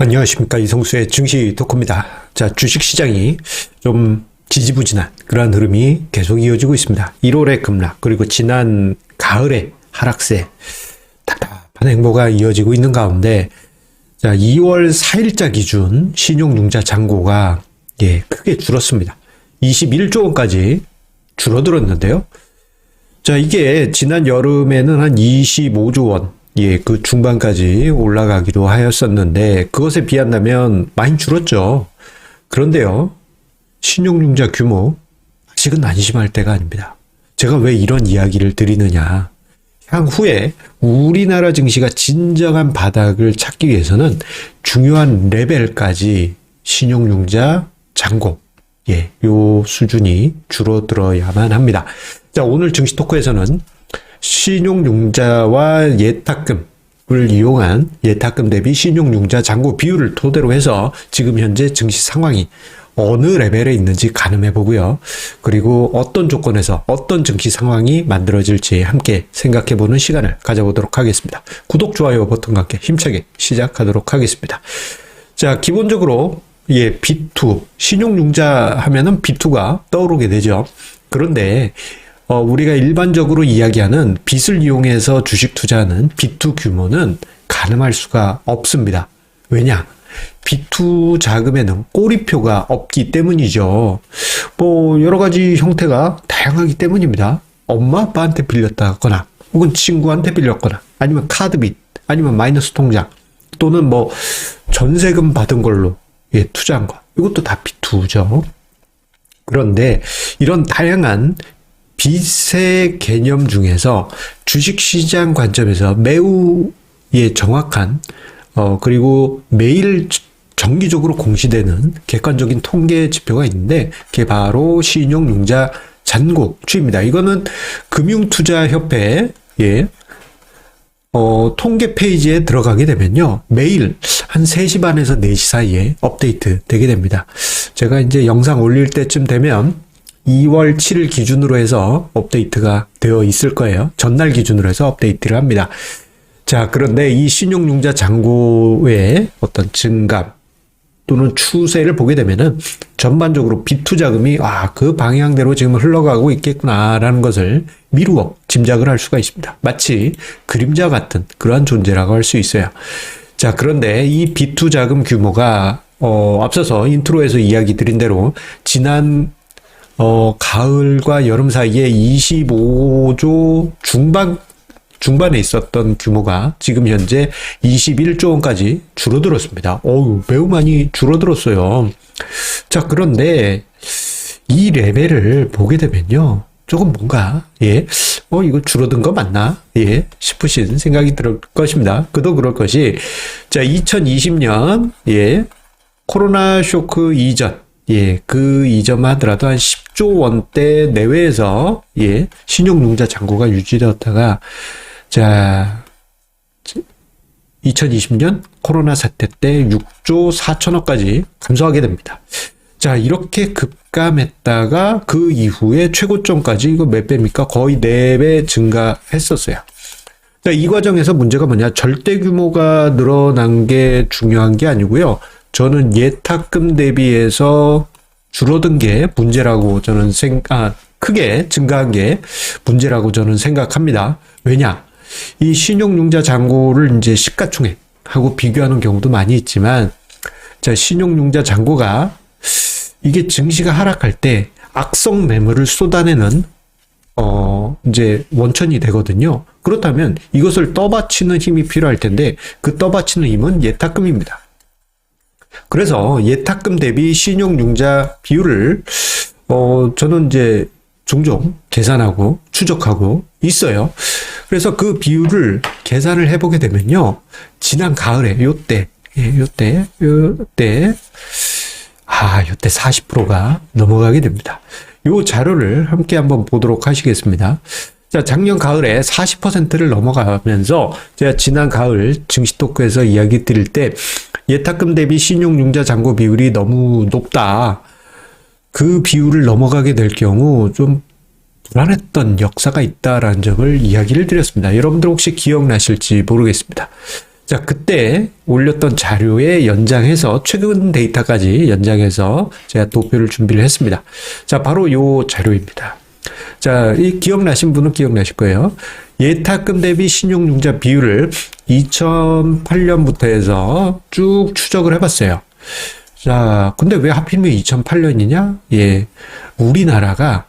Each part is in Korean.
안녕하십니까. 이성수의 증시 토크입니다. 자, 주식시장이 좀 지지부진한 그러한 흐름이 계속 이어지고 있습니다. 1월의 급락, 그리고 지난 가을의 하락세, 답답한 행보가 이어지고 있는 가운데, 자, 2월 4일자 기준 신용융자 잔고가 크게 줄었습니다. 21조 원까지 줄어들었는데요. 자, 이게 지난 여름에는 한 25조 원, 그 중반까지 올라가기도 하였었는데 그것에 비한다면 많이 줄었죠. 그런데요, 신용융자 규모 아직은 안심할 때가 아닙니다. 제가 왜 이런 이야기를 드리느냐. 향후에 우리나라 증시가 진정한 바닥을 찾기 위해서는 중요한 레벨까지 신용융자 잔고, 요 수준이 줄어들어야만 합니다. 자, 오늘 증시 토크에서는 신용융자와 예탁금을 이용한 예탁금 대비 신용융자 잔고 비율을 토대로 해서 지금 현재 증시 상황이 어느 레벨에 있는지 가늠해 보고요. 그리고 어떤 조건에서 어떤 증시 상황이 만들어질지 함께 생각해 보는 시간을 가져보도록 하겠습니다. 구독, 좋아요 버튼과 함께 힘차게 시작하도록 하겠습니다. 자, 기본적으로 B2, 신용융자 하면은 B2가 떠오르게 되죠. 그런데 우리가 일반적으로 이야기하는 빚을 이용해서 주식 투자하는 B2 규모는 가늠할 수가 없습니다. 왜냐? B2 자금에는 꼬리표가 없기 때문이죠. 여러 가지 형태가 다양하기 때문입니다. 엄마, 아빠한테 빌렸다거나, 혹은 친구한테 빌렸거나, 아니면 카드빚, 아니면 마이너스 통장, 또는 전세금 받은 걸로 투자한 거. 이것도 다 B2죠. 그런데 이런 다양한 빚의 개념 중에서 주식시장 관점에서 매우 정확한 그리고 매일 정기적으로 공시되는 객관적인 통계 지표가 있는데 그게 바로 신용융자 잔고 추입니다. 이거는 금융투자협회 통계 페이지에 들어가게 되면요, 매일 한 3시 반에서 4시 사이에 업데이트 되게 됩니다. 제가 이제 영상 올릴 때쯤 되면 2월 7일 기준으로 해서 업데이트가 되어 있을 거예요. 전날 기준으로 해서 업데이트를 합니다. 자, 그런데 이 신용융자 잔고의 어떤 증감 또는 추세를 보게 되면은 전반적으로 B2 자금이 그 방향대로 지금 흘러가고 있겠구나라는 것을 미루어 짐작을 할 수가 있습니다. 마치 그림자 같은 그러한 존재라고 할 수 있어요. 자, 그런데 이 B2 자금 규모가 앞서서 인트로에서 이야기 드린 대로 지난 가을과 여름 사이에 25조 중반에 있었던 규모가 지금 현재 21조 원까지 줄어들었습니다. 매우 많이 줄어들었어요. 자, 그런데 이 레벨을 보게 되면요, 조금 뭔가, 이거 줄어든 거 맞나? 싶으신 생각이 들 것입니다. 그도 그럴 것이, 자, 2020년, 코로나 쇼크 이전, 그 이전만 하더라도 한 10조 원대 내외에서, 신용융자 잔고가 유지되었다가, 자, 2020년 코로나 사태 때 6조 4천억까지 감소하게 됩니다. 자, 이렇게 급감했다가 그 이후에 최고점까지 이거 몇 배입니까? 거의 4배 증가했었어요. 자, 이 과정에서 문제가 뭐냐? 절대 규모가 늘어난 게 중요한 게 아니고요. 저는 예탁금 대비해서 줄어든 게 문제라고 저는 크게 증가한 게 문제라고 저는 생각합니다. 왜냐? 이 신용융자 잔고를 이제 시가총액하고 비교하는 경우도 많이 있지만, 자, 신용융자 잔고가 이게 증시가 하락할 때 악성 매물을 쏟아내는 이제 원천이 되거든요. 그렇다면 이것을 떠받치는 힘이 필요할 텐데 그 떠받치는 힘은 예탁금입니다. 그래서 예탁금 대비 신용융자 비율을 저는 이제 종종 계산하고 추적하고 있어요. 그래서 그 비율을 계산을 해보게 되면요, 지난 가을에 요때 40%가 넘어가게 됩니다. 요 자료를 함께 한번 보도록 하시겠습니다. 자, 작년 가을에 40%를 넘어가면서 제가 지난 가을 증시 토크에서 이야기 드릴 때 예탁금 대비 신용융자 잔고 비율이 너무 높다, 그 비율을 넘어가게 될 경우 좀 불안했던 역사가 있다라는 점을 이야기를 드렸습니다. 여러분들 혹시 기억나실지 모르겠습니다. 자, 그때 올렸던 자료에 연장해서 최근 데이터까지 연장해서 제가 도표를 준비를 했습니다. 자, 바로 요 자료입니다. 자, 이 기억나신 분은 기억나실 거예요. 예탁금 대비 신용융자 비율을 2008년부터 해서 쭉 추적을 해봤어요. 자, 근데 왜 하필이면 2008년이냐? 예, 우리나라가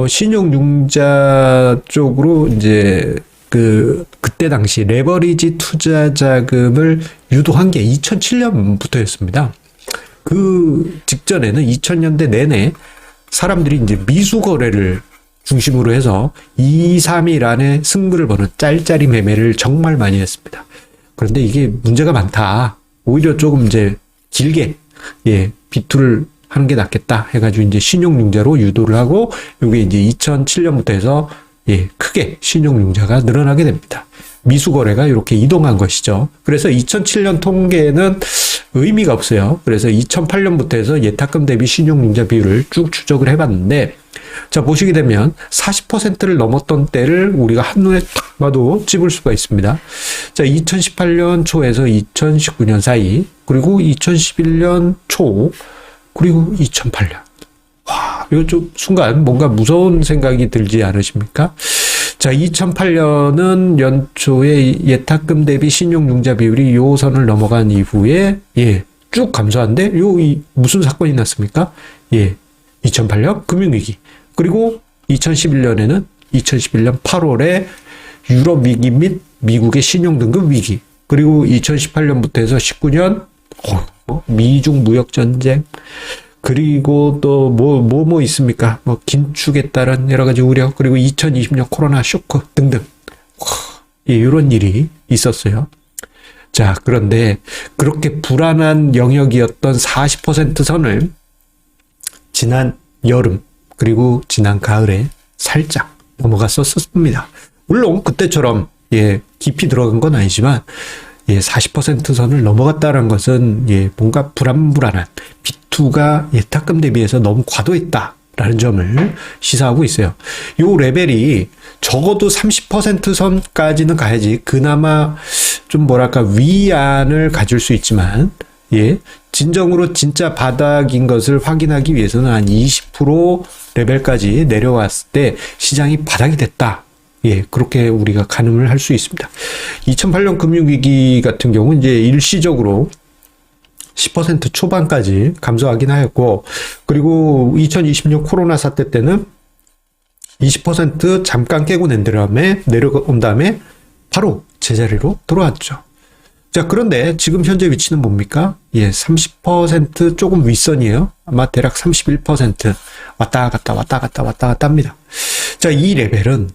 신용융자 쪽으로 이제 그때 당시 레버리지 투자 자금을 유도한 게 2007년부터였습니다. 그 직전에는 2000년대 내내 사람들이 이제 미수 거래를 중심으로 해서 2, 3일 안에 승부를 보는 짤짤이 매매를 정말 많이 했습니다. 그런데 이게 문제가 많다. 오히려 조금 이제 길게, 예, 비투를 하는 게 낫겠다 해가지고 이제 신용융자로 유도를 하고, 이게 이제 2007년부터 해서 예, 크게 신용융자가 늘어나게 됩니다. 미수거래가 이렇게 이동한 것이죠. 그래서 2007년 통계는 의미가 없어요. 그래서 2008년부터 해서 예탁금 대비 신용융자 비율을 쭉 추적을 해봤는데, 자, 보시게 되면 40%를 넘었던 때를 우리가 한눈에 딱 봐도 찝을 수가 있습니다. 자, 2018년 초에서 2019년 사이, 그리고 2011년 초, 그리고 2008년. 와, 이거 좀 순간 뭔가 무서운 생각이 들지 않으십니까? 자, 2008년은 연초에 예탁금 대비 신용융자 비율이 요 선을 넘어간 이후에 예, 쭉 감소한데 무슨 사건이 났습니까? 예, 2008년 금융위기. 그리고 2011년 8월에 유럽 위기 및 미국의 신용등급 위기. 그리고 2018년부터 해서 19년 미중 무역 전쟁. 그리고 또 뭐 있습니까? 뭐 긴축에 따른 여러 가지 우려, 그리고 2020년 코로나 쇼크 등등. 예, 이런 일이 있었어요. 자, 그런데 그렇게 불안한 영역이었던 40% 선을 지난 여름 그리고 지난 가을에 살짝 넘어갔었습니다. 물론 그때처럼 예, 깊이 들어간 건 아니지만 예, 40% 선을 넘어갔다는 것은 예, 뭔가 불안한 비투가 예탁금 대비해서 너무 과도했다라는 점을 시사하고 있어요. 요 레벨이 적어도 30% 선까지는 가야지 그나마 좀 뭐랄까 위안을 가질 수 있지만 예, 진정으로 진짜 바닥인 것을 확인하기 위해서는 한 20% 레벨까지 내려왔을 때 시장이 바닥이 됐다. 예, 그렇게 우리가 가늠을 할 수 있습니다. 2008년 금융위기 같은 경우는 이제 일시적으로 10% 초반까지 감소하긴 하였고, 그리고 2020년 코로나 사태 때는 20% 잠깐 깨고 내려온 다음에 바로 제자리로 돌아왔죠. 자, 그런데 지금 현재 위치는 뭡니까? 예, 30% 조금 윗선이에요. 아마 대략 31% 왔다 갔다 합니다. 자, 이 레벨은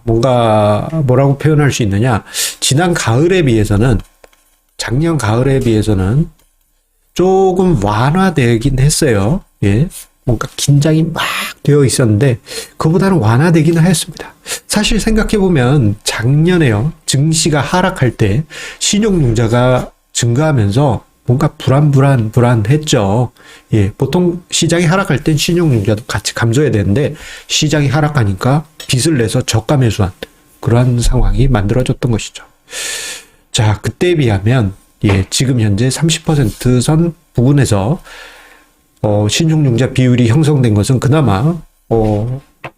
뭔가 뭐라고 표현할 수 있느냐? 지난 가을에 비해서는 작년 가을에 비해서는 조금 완화되긴 했어요. 예. 뭔가 긴장이 막 되어 있었는데 그보다는 완화되기는 했습니다. 사실 생각해보면 작년에요. 증시가 하락할 때 신용융자가 증가하면서 뭔가 불안했죠. 예. 보통 시장이 하락할 땐 신용융자도 같이 감소해야 되는데 시장이 하락하니까 빚을 내서 저가 매수한 그러한 상황이 만들어졌던 것이죠. 자, 그때에 비하면 예, 지금 현재 30% 선 부근에서 신용융자 비율이 형성된 것은 그나마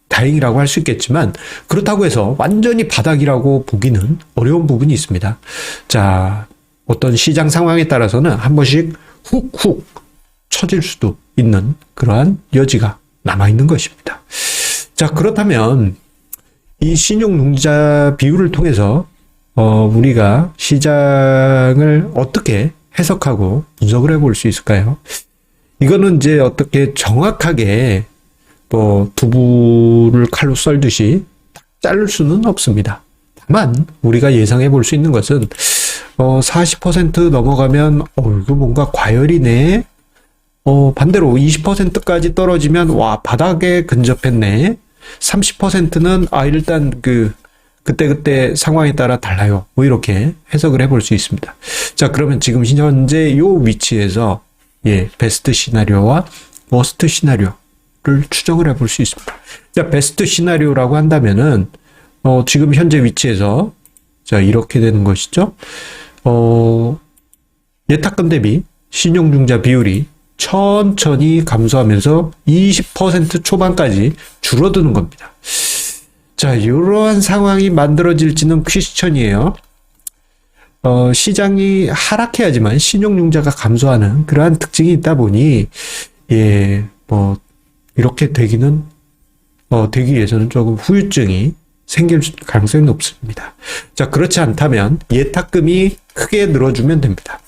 다행이라고 할 수 있겠지만 그렇다고 해서 완전히 바닥이라고 보기는 어려운 부분이 있습니다. 자, 어떤 시장 상황에 따라서는 한 번씩 훅훅 쳐질 수도 있는 그러한 여지가 남아있는 것입니다. 자, 그렇다면 이 신용융자 비율을 통해서 우리가 시장을 어떻게 해석하고 분석을 해볼 수 있을까요? 이거는 이제 어떻게 정확하게 두부를 칼로 썰듯이 딱 자를 수는 없습니다. 다만 우리가 예상해 볼 수 있는 것은 40% 넘어가면 이거 뭔가 과열이네. 반대로 20%까지 떨어지면 와, 바닥에 근접했네. 30%는 일단 그때 상황에 따라 달라요. 뭐 이렇게 해석을 해볼 수 있습니다. 자, 그러면 지금 현재 요 위치에서 예, 베스트 시나리오와 워스트 시나리오를 추정을 해볼 수 있습니다. 자, 베스트 시나리오라고 한다면은 지금 현재 위치에서 자, 이렇게 되는 것이죠. 예탁금 대비 신용융자 비율이 천천히 감소하면서 20% 초반까지 줄어드는 겁니다. 자, 이러한 상황이 만들어질지는 퀘스천이에요. 시장이 하락해야지만 신용융자가 감소하는 그러한 특징이 있다 보니, 예, 이렇게 되기 위해서는 조금 후유증이 생길 가능성이 높습니다. 자, 그렇지 않다면 예탁금이 크게 늘어주면 됩니다.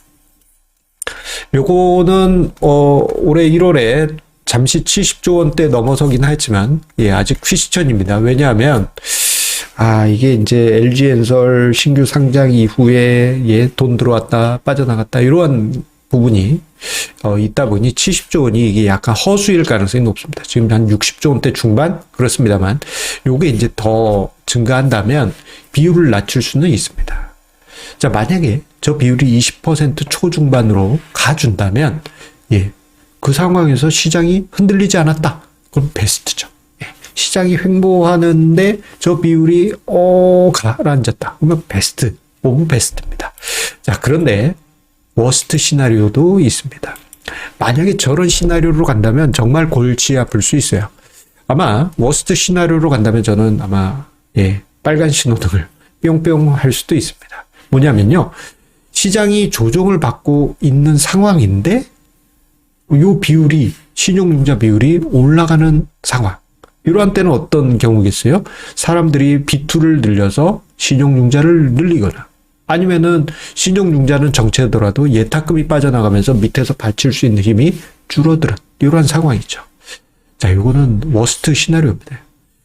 요거는 올해 1월에 잠시 70조 원대 넘어서긴 했지만, 예, 아직 퀘스천입니다. 왜냐하면 이게 이제 LG엔솔 신규 상장 이후에, 예, 돈 들어왔다 빠져나갔다 이러한 부분이 있다 보니 70조 원이 이게 약간 허수일 가능성이 높습니다. 지금 한 60조 원대 중반 그렇습니다만, 요게 이제 더 증가한다면 비율을 낮출 수는 있습니다. 자, 만약에 저 비율이 20% 초중반으로 가준다면, 예, 그 상황에서 시장이 흔들리지 않았다. 그럼 베스트죠. 예, 시장이 횡보하는데 저 비율이 가라앉았다. 그러면 베스트, 오브 베스트입니다. 자, 그런데 워스트 시나리오도 있습니다. 만약에 저런 시나리오로 간다면 정말 골치 아플 수 있어요. 아마 워스트 시나리오로 간다면 저는 아마, 예, 빨간 신호등을 뿅뿅 할 수도 있습니다. 뭐냐면요, 시장이 조정을 받고 있는 상황인데 요 비율이, 신용융자 비율이 올라가는 상황. 이러한 때는 어떤 경우겠어요? 사람들이 비투를 늘려서 신용융자를 늘리거나, 아니면은 신용융자는 정체더라도 예탁금이 빠져나가면서 밑에서 받칠 수 있는 힘이 줄어드는 이러한 상황이죠. 자, 이거는 워스트 시나리오입니다.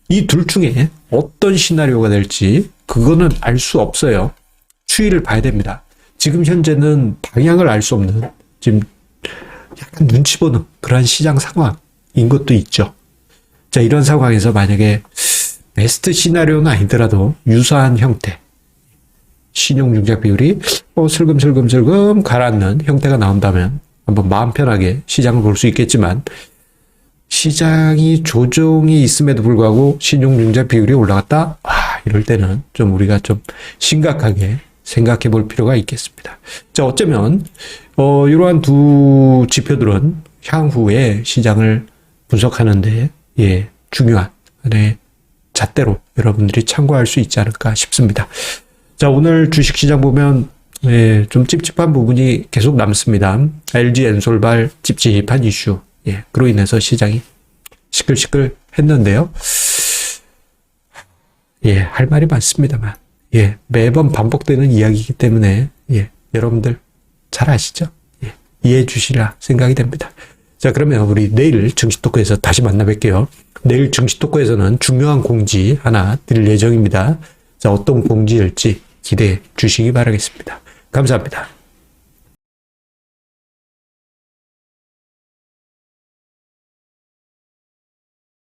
이 둘 중에 어떤 시나리오가 될지 그거는 알 수 없어요. 추이를 봐야 됩니다. 지금 현재는 방향을 알 수 없는, 지금 약간 눈치 보는 그러한 시장 상황인 것도 있죠. 자, 이런 상황에서 만약에 베스트 시나리오는 아니더라도 유사한 형태, 신용융자 비율이 슬금슬금 가라앉는 형태가 나온다면 한번 마음 편하게 시장을 볼 수 있겠지만, 시장이 조정이 있음에도 불구하고 신용융자 비율이 올라갔다? 이럴 때는 좀 우리가 좀 심각하게 생각해 볼 필요가 있겠습니다. 자, 어쩌면 이러한 두 지표들은 향후에 시장을 분석하는데, 예, 중요한, 네, 잣대로 여러분들이 참고할 수 있지 않을까 싶습니다. 자, 오늘 주식시장 보면, 예, 좀 찝찝한 부분이 계속 남습니다. LG엔솔발 찝찝한 이슈, 예, 그로 인해서 시장이 시끌시끌 했는데요. 예, 할 말이 많습니다만, 예, 매번 반복되는 이야기이기 때문에, 예, 여러분들 잘 아시죠? 예, 이해해 주시라 생각이 됩니다. 자, 그러면 우리 내일 증시토크에서 다시 만나 뵐게요. 내일 증시토크에서는 중요한 공지 하나 드릴 예정입니다. 자, 어떤 공지일지 기대해 주시기 바라겠습니다. 감사합니다.